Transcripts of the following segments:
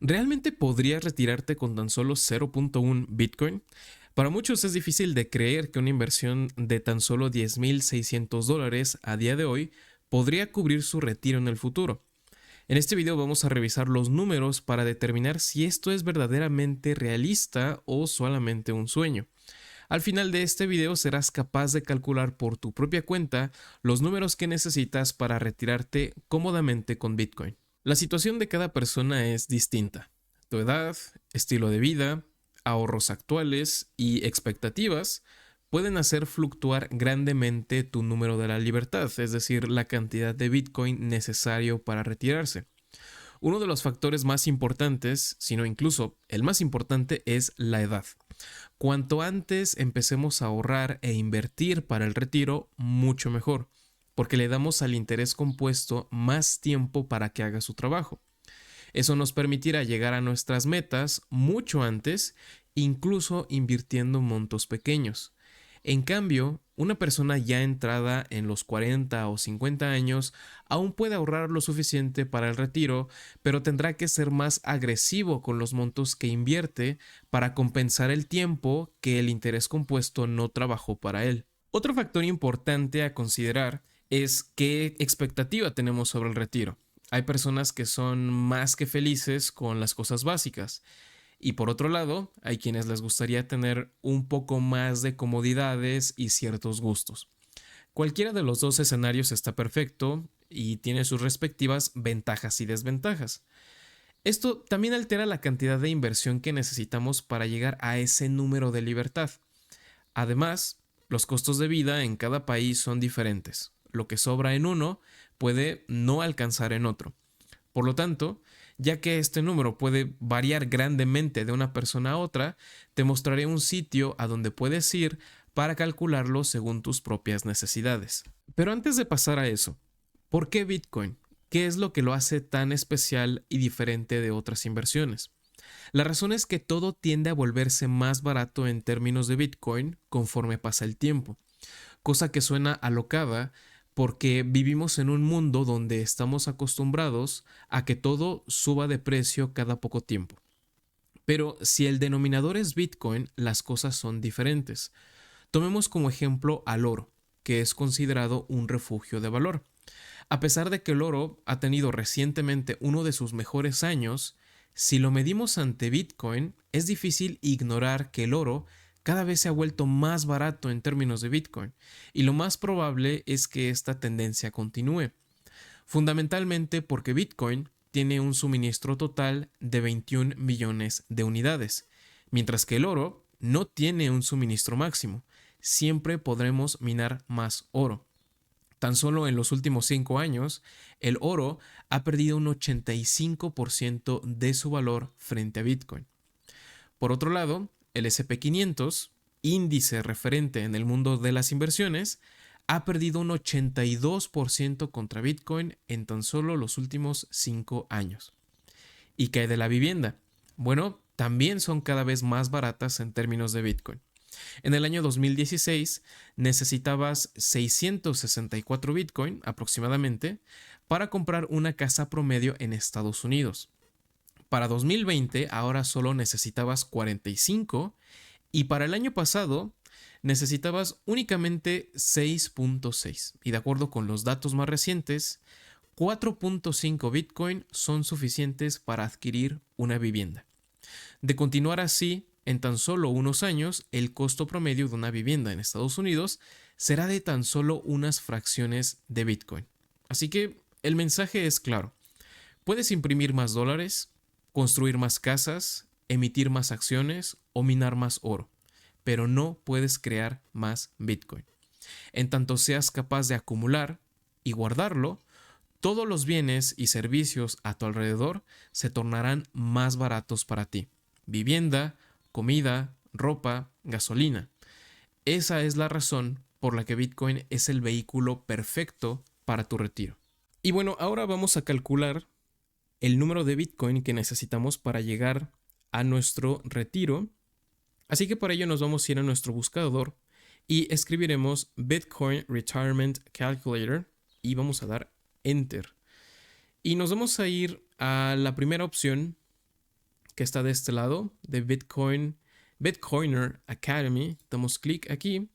¿Realmente podrías retirarte con tan solo 0.1 Bitcoin? Para muchos es difícil de creer que una inversión de tan solo $10,600 a día de hoy podría cubrir su retiro en el futuro. En este video vamos a revisar los números para determinar si esto es verdaderamente realista o solamente un sueño. Al final de este video serás capaz de calcular por tu propia cuenta los números que necesitas para retirarte cómodamente con Bitcoin. La situación de cada persona es distinta. Tu edad, estilo de vida, ahorros actuales y expectativas pueden hacer fluctuar grandemente tu número de la libertad, es decir, la cantidad de Bitcoin necesario para retirarse. Uno de los factores más importantes, si no incluso el más importante, es la edad. Cuanto antes empecemos a ahorrar e invertir para el retiro, mucho mejor, porque le damos al interés compuesto más tiempo para que haga su trabajo. Eso nos permitirá llegar a nuestras metas mucho antes, incluso invirtiendo montos pequeños. En cambio, una persona ya entrada en los 40 o 50 años aún puede ahorrar lo suficiente para el retiro, pero tendrá que ser más agresivo con los montos que invierte para compensar el tiempo que el interés compuesto no trabajó para él. Otro factor importante a considerar es qué expectativa tenemos sobre el retiro. Hay personas que son más que felices con las cosas básicas. Y por otro lado, hay quienes les gustaría tener un poco más de comodidades y ciertos gustos. Cualquiera de los dos escenarios está perfecto y tiene sus respectivas ventajas y desventajas. Esto también altera la cantidad de inversión que necesitamos para llegar a ese número de libertad. Además, los costos de vida en cada país son diferentes. Lo que sobra en uno puede no alcanzar en otro. Por lo tanto, ya que este número puede variar grandemente de una persona a otra, te mostraré un sitio a donde puedes ir para calcularlo según tus propias necesidades. Pero antes de pasar a eso, ¿por qué Bitcoin? ¿Qué es lo que lo hace tan especial y diferente de otras inversiones? La razón es que todo tiende a volverse más barato en términos de Bitcoin conforme pasa el tiempo, cosa que suena alocada porque vivimos en un mundo donde estamos acostumbrados a que todo suba de precio cada poco tiempo. Pero si el denominador es Bitcoin, las cosas son diferentes. Tomemos como ejemplo al oro, que es considerado un refugio de valor. A pesar de que el oro ha tenido recientemente uno de sus mejores años, si lo medimos ante Bitcoin, es difícil ignorar que el oro cada vez se ha vuelto más barato en términos de Bitcoin, y lo más probable es que esta tendencia continúe, fundamentalmente porque Bitcoin tiene un suministro total de 21 millones de unidades, mientras que el oro no tiene un suministro máximo. Siempre podremos minar más oro. Tan solo en los últimos 5 años, el oro ha perdido un 85% de su valor frente a Bitcoin. Por otro lado, el SP500, índice referente en el mundo de las inversiones, ha perdido un 82% contra Bitcoin en tan solo los últimos 5 años. ¿Y qué hay de la vivienda? Bueno, también son cada vez más baratas en términos de Bitcoin. En el año 2016 necesitabas 664 Bitcoin aproximadamente para comprar una casa promedio en Estados Unidos. Para 2020 ahora solo necesitabas 45 y para el año pasado necesitabas únicamente 6.6. Y de acuerdo con los datos más recientes, 4.5 Bitcoin son suficientes para adquirir una vivienda. De continuar así, en tan solo unos años, el costo promedio de una vivienda en Estados Unidos será de tan solo unas fracciones de Bitcoin. Así que el mensaje es claro. Puedes imprimir más dólares, construir más casas, emitir más acciones o minar más oro, pero no puedes crear más Bitcoin. En tanto seas capaz de acumular y guardarlo, todos los bienes y servicios a tu alrededor se tornarán más baratos para ti. Vivienda, comida, ropa, gasolina. Esa es la razón por la que Bitcoin es el vehículo perfecto para tu retiro. Y bueno, ahora vamos a calcular el número de Bitcoin que necesitamos para llegar a nuestro retiro. Así que para ello nos vamos a ir a nuestro buscador y escribiremos Bitcoin Retirement Calculator y vamos a dar Enter. Y nos vamos a ir a la primera opción que está de este lado, de Bitcoiner Academy. Damos clic aquí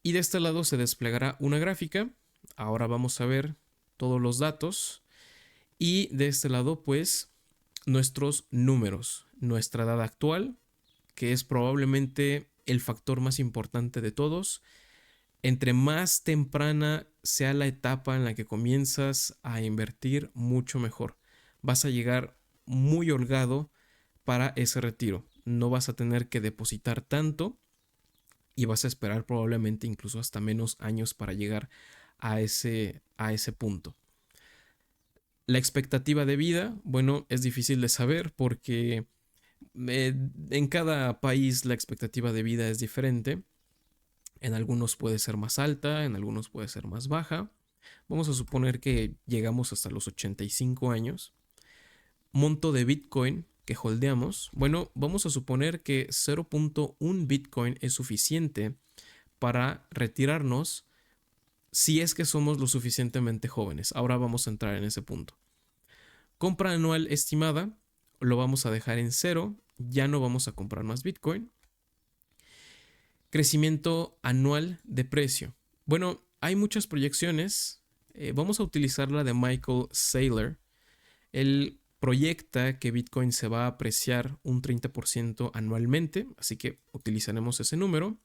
y de este lado se desplegará una gráfica. Ahora vamos a ver todos los datos y de este lado pues nuestros números, nuestra edad actual, que es probablemente el factor más importante de todos. Entre más temprana sea la etapa en la que comienzas a invertir, mucho mejor. Vas a llegar muy holgado para ese retiro. No vas a tener que depositar tanto y vas a esperar probablemente incluso hasta menos años para llegar a ese punto. La expectativa de vida, bueno, es difícil de saber porque en cada país la expectativa de vida es diferente. En algunos puede ser más alta, en algunos puede ser más baja. Vamos a suponer que llegamos hasta los 85 años. Monto de Bitcoin que holdeamos. Bueno, vamos a suponer que 0.1 Bitcoin es suficiente para retirarnos si es que somos lo suficientemente jóvenes. Ahora vamos a entrar en ese punto. Compra anual estimada, lo vamos a dejar en 0. Ya no vamos a comprar más Bitcoin. Crecimiento anual de precio. Bueno, hay muchas proyecciones. Vamos a utilizar la de Michael Saylor. Él proyecta que Bitcoin se va a apreciar un 30% anualmente, así que utilizaremos ese número.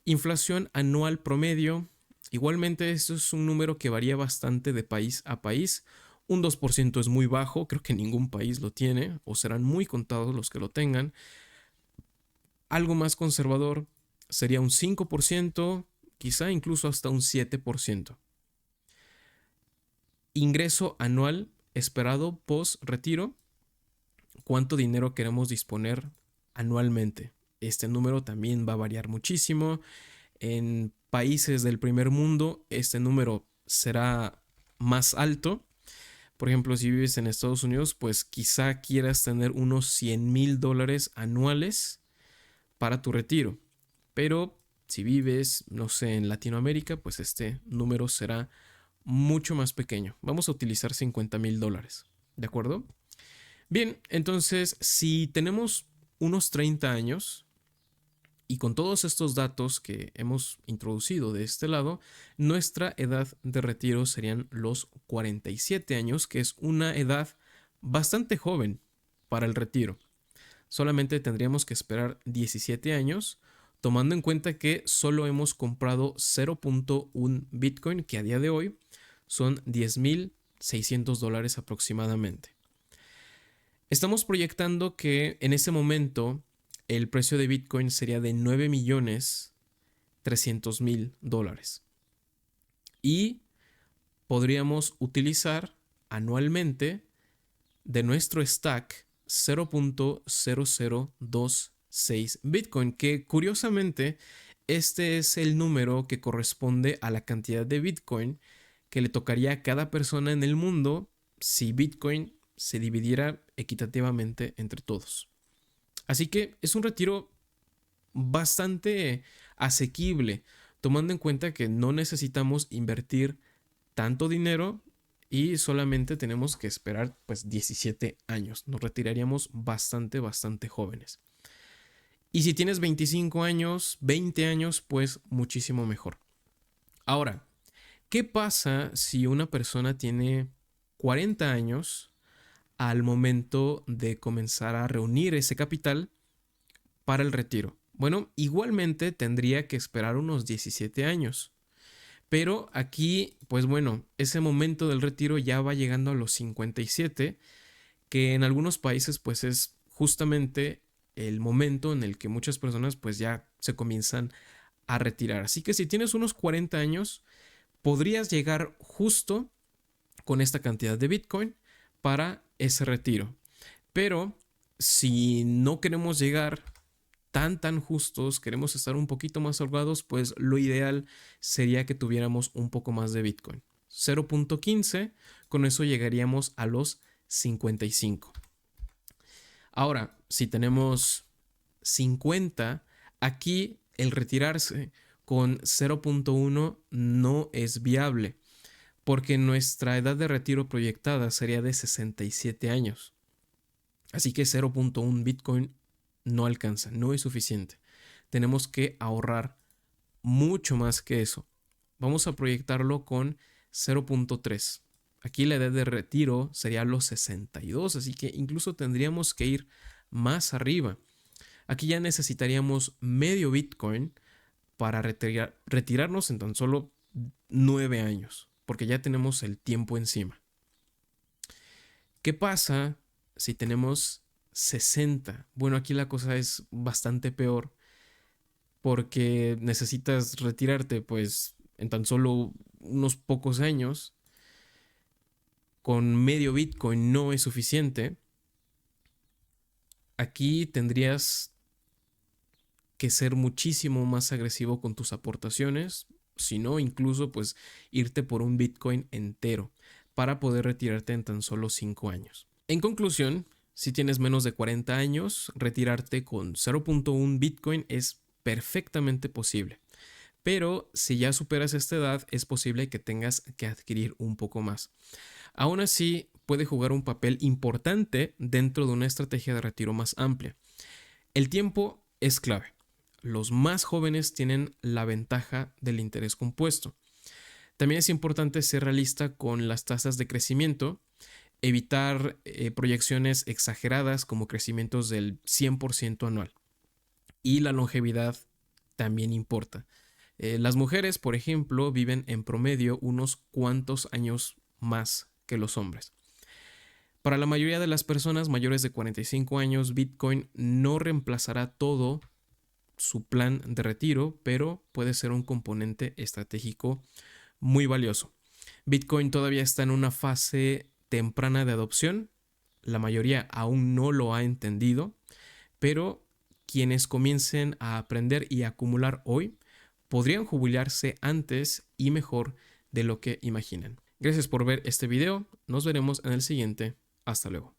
Inflación anual promedio. Igualmente, esto es un número que varía bastante de país a país. Un 2% es muy bajo, creo que ningún país lo tiene, o serán muy contados los que lo tengan. Algo más conservador sería un 5%, quizá incluso hasta un 7%. Ingreso anual esperado post retiro. ¿Cuánto dinero queremos disponer anualmente? Este número también va a variar muchísimo. En países del primer mundo, este número será más alto. Por ejemplo, si vives en Estados Unidos, pues quizá quieras tener unos $100,000 anuales para tu retiro. Pero si vives, no sé, en Latinoamérica, pues este número será mucho más pequeño. Vamos a utilizar $50,000, ¿de acuerdo? Bien, entonces, si tenemos unos 30 años y con todos estos datos que hemos introducido de este lado, nuestra edad de retiro serían los 47 años, que es una edad bastante joven para el retiro. Solamente tendríamos que esperar 17 años, tomando en cuenta que solo hemos comprado 0.1 Bitcoin, que a día de hoy son $10,600 aproximadamente. Estamos proyectando que en ese momento el precio de Bitcoin sería de $9,300,000 y podríamos utilizar anualmente de nuestro stack 0.0026 Bitcoin, que curiosamente este es el número que corresponde a la cantidad de Bitcoin que le tocaría a cada persona en el mundo si Bitcoin se dividiera equitativamente entre todos. Así que es un retiro bastante asequible, tomando en cuenta que no necesitamos invertir tanto dinero y solamente tenemos que esperar pues 17 años. Nos retiraríamos bastante jóvenes. Y si tienes 25 años, 20 años, pues muchísimo mejor. Ahora, ¿qué pasa si una persona tiene 40 años al momento de comenzar a reunir ese capital para el retiro? Bueno, igualmente tendría que esperar unos 17 años. Pero aquí, pues bueno, ese momento del retiro ya va llegando a los 57, que en algunos países pues es justamente el momento en el que muchas personas pues ya se comienzan a retirar. Así que si tienes unos 40 años, podrías llegar justo con esta cantidad de Bitcoin para ese retiro. Pero si no queremos llegar tan justos, queremos estar un poquito más holgados, pues lo ideal sería que tuviéramos un poco más de Bitcoin. 0.15, con eso llegaríamos a los 55. Ahora, si tenemos 50, aquí el retirarse con 0.1 no es viable, porque nuestra edad de retiro proyectada sería de 67 años. Así que 0.1 Bitcoin no alcanza, no es suficiente. Tenemos que ahorrar mucho más que eso. Vamos a proyectarlo con 0.3. Aquí la edad de retiro sería los 62, así que incluso tendríamos que ir más arriba. Aquí ya necesitaríamos medio Bitcoin para retirarnos en tan solo 9 años, porque ya tenemos el tiempo encima. ¿Qué pasa si tenemos 60? Bueno, aquí la cosa es bastante peor porque necesitas retirarte pues en tan solo unos pocos años. Con medio Bitcoin no es suficiente. Aquí tendrías que ser muchísimo más agresivo con tus aportaciones, si no incluso pues irte por un Bitcoin entero para poder retirarte en tan solo 5 años. En conclusión, si tienes menos de 40 años, retirarte con 0.1 Bitcoin es perfectamente posible. Pero si ya superas esta edad, es posible que tengas que adquirir un poco más. Aún así, puede jugar un papel importante dentro de una estrategia de retiro más amplia. El tiempo es clave. Los más jóvenes tienen la ventaja del interés compuesto. También es importante ser realista con las tasas de crecimiento, evitar proyecciones exageradas como crecimientos del 100% anual. Y la longevidad también importa. Las mujeres, por ejemplo, viven en promedio unos cuantos años más que los hombres. Para la mayoría de las personas mayores de 45 años, Bitcoin no reemplazará todo su plan de retiro, pero puede ser un componente estratégico muy valioso. Bitcoin todavía está en una fase temprana de adopción. La mayoría aún no lo ha entendido, pero quienes comiencen a aprender y a acumular hoy podrían jubilarse antes y mejor de lo que imaginan. Gracias por ver este video. Nos veremos en el siguiente. Hasta luego.